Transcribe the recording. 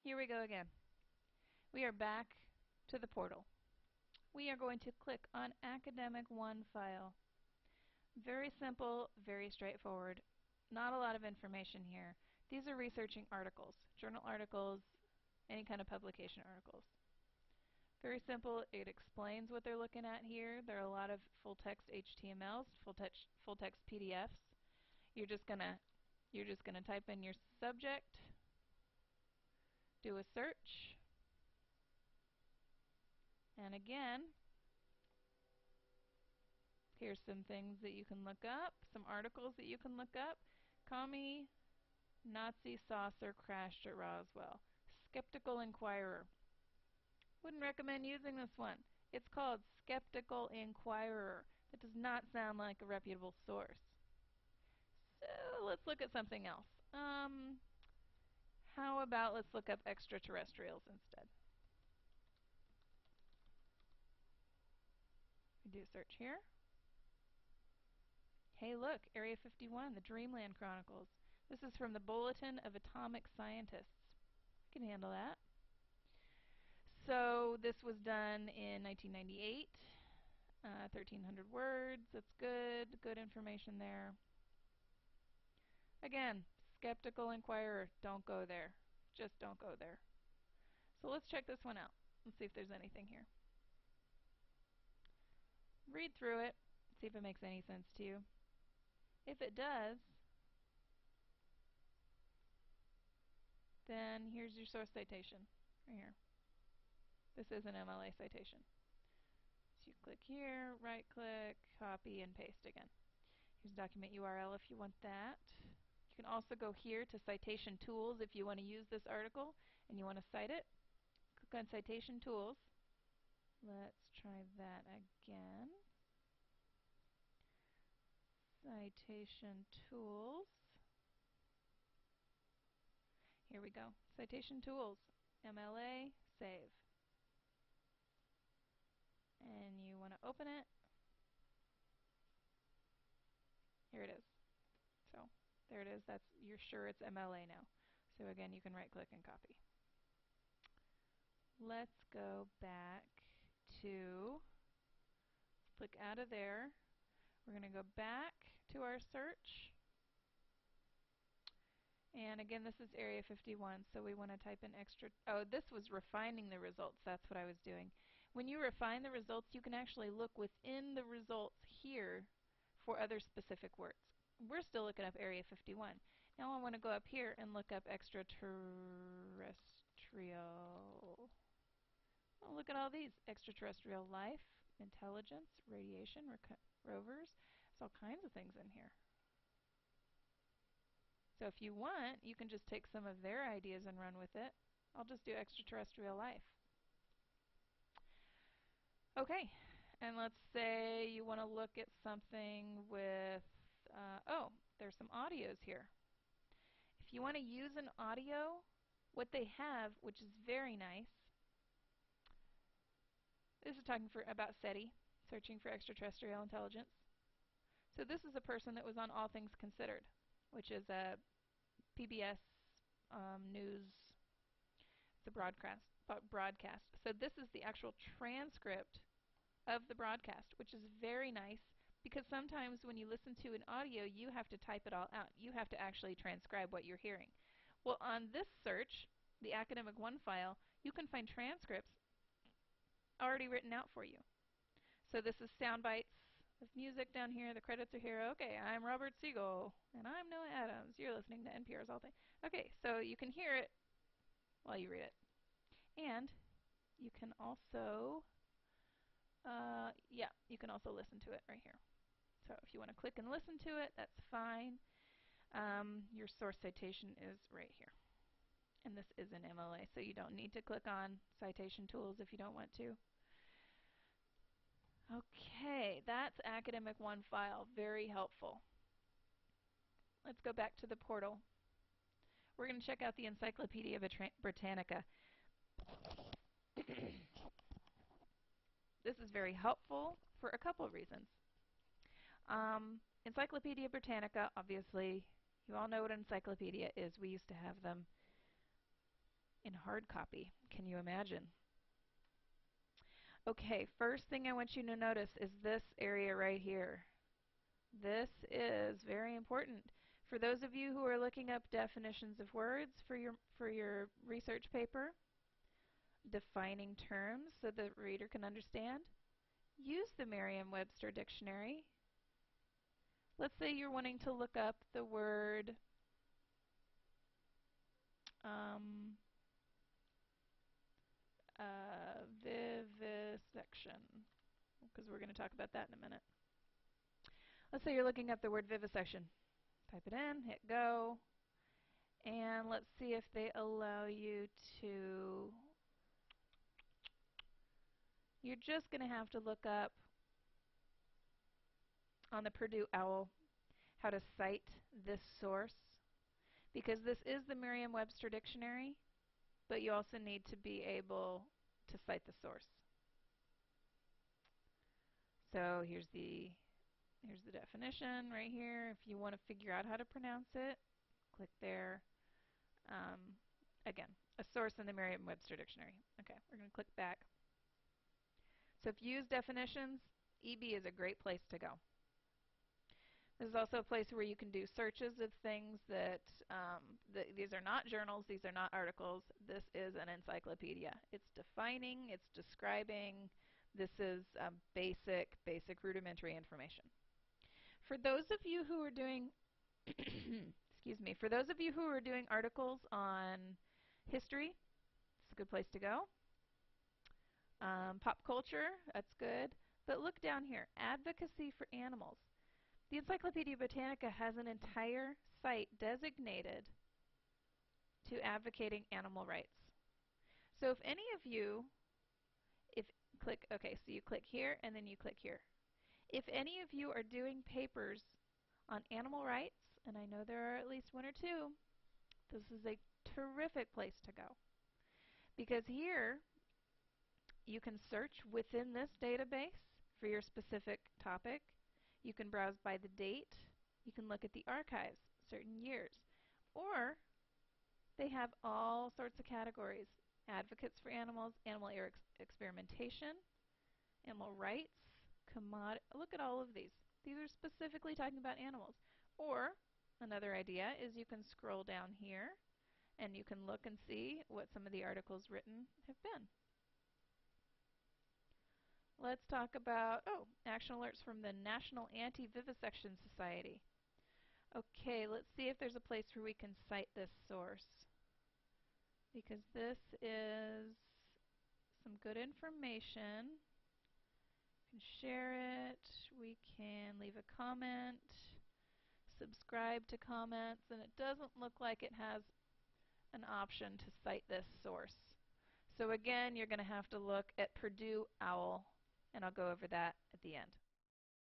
Here we go again. We are back to the portal. We are going to click on AcademicOne file. Very simple, very straightforward. Not a lot of information here. These are researching articles, journal articles, any kind of publication articles. Very simple. It explains what they're looking at here. There are a lot of full-text HTMLs, full-text PDFs. You're just gonna type in your subject, do a search, and again, here's some things that you can look up, some articles that you can look up. Commie Nazi saucer crashed at Roswell. Skeptical Inquirer. Wouldn't recommend using this one. It's called Skeptical Inquirer. That does not sound like a reputable source. So let's look at something else. How about let's look up extraterrestrials instead. We do a search here. Hey look, Area 51, the Dreamland Chronicles. This is from the Bulletin of Atomic Scientists. I can handle that. So this was done in 1998. 1,300 words. That's good. Good information there. Again, Skeptical Inquirer. Don't go there. Just don't go there. So let's check this one out. Let's see if there's anything here. Read through it. See if it makes any sense to you. If it does, then here's your source citation right here. This is an MLA citation. So you click here, right click, copy and paste again. Here's a document URL if you want that. You can also go here to citation tools if you want to use this article and you want to cite it. Click on citation tools. Let's try that again. Citation tools. Here we go. Citation tools. MLA, save. And you want to open it. Here it is. So there it is. You're sure it's MLA now. So again, you can right click and copy. Let's go back to, click out of there. We're going to go back to our search. And again, this is Area 51, so we want to type in extra. Oh, this was refining the results. That's what I was doing. When you refine the results, you can actually look within the results here for other specific words. We're still looking up Area 51. Now I want to go up here and look up extraterrestrial. Oh, look at all these. Extraterrestrial life, intelligence, radiation, rovers. There's all kinds of things in here. So if you want, you can just take some of their ideas and run with it. I'll just do extraterrestrial life. Okay, and let's say you want to look at something with, oh, there's some audios here. If you want to use an audio, what they have, which is very nice, this is talking about SETI, searching for extraterrestrial intelligence. So this is a person that was on All Things Considered, which is a PBS news, it's a broadcast. So this is the actual transcript of the broadcast, which is very nice because sometimes when you listen to an audio, you have to type it all out. You have to actually transcribe what you're hearing. Well, on this search, the AcademicOne file, you can find transcripts already written out for you. So this is sound bites of music down here. The credits are here. Okay, I'm Robert Siegel, and I'm Noah Adams. You're listening to NPR's All Things. Okay, so you can hear it while you read it. And you can also, you can also listen to it right here. So if you want to click and listen to it, that's fine. Your source citation is right here. And this is an MLA, so you don't need to click on citation tools if you don't want to. Okay, that's AcademicOne file. Very helpful. Let's go back to the portal. We're going to check out the Encyclopedia Britannica. This is very helpful for a couple of reasons. Encyclopedia Britannica, obviously, you all know what an encyclopedia is. We used to have them in hard copy. Can you imagine? Okay, first thing I want you to notice is this area right here. This is very important. For those of you who are looking up definitions of words for your research paper, defining terms so the reader can understand, use the Merriam-Webster dictionary. Let's say you're wanting to look up the word vivisection, because we're going to talk about that in a minute. Let's say you're looking up the word vivisection. Type it in, hit go, and let's see if they allow you to. You're just going to have to look up on the Purdue OWL how to cite this source, because this is the Merriam-Webster dictionary, but you also need to be able to cite the source. So here's the definition right here. If you want to figure out how to pronounce it, click there. Again, a source in the Merriam-Webster dictionary. Okay, we're going to click back. So if you use definitions, EB is a great place to go. This is also a place where you can do searches of things that, these are not journals, these are not articles, this is an encyclopedia. It's defining, it's describing, this is basic rudimentary information. For those of you who are doing, excuse me, for those of you who are doing articles on history, it's a good place to go. Pop culture, that's good. But look down here, advocacy for animals. The Encyclopedia Britannica has an entire site designated to advocating animal rights. So if any of you, so you click here and then you click here. If any of you are doing papers on animal rights, and I know there are at least one or two, this is a terrific place to go. Because here you can search within this database for your specific topic. You can browse by the date. You can look at the archives, certain years. Or they have all sorts of categories. Advocates for animals, animal experimentation, animal rights, look at all of these. These are specifically talking about animals. Or another idea is you can scroll down here and you can look and see what some of the articles written have been. Let's talk about, action alerts from the National Anti-Vivisection Society. Okay, let's see if there's a place where we can cite this source, because this is some good information. We can share it, we can leave a comment, subscribe to comments, and it doesn't look like it has an option to cite this source. So again, you're going to have to look at Purdue OWL, and I'll go over that at the end.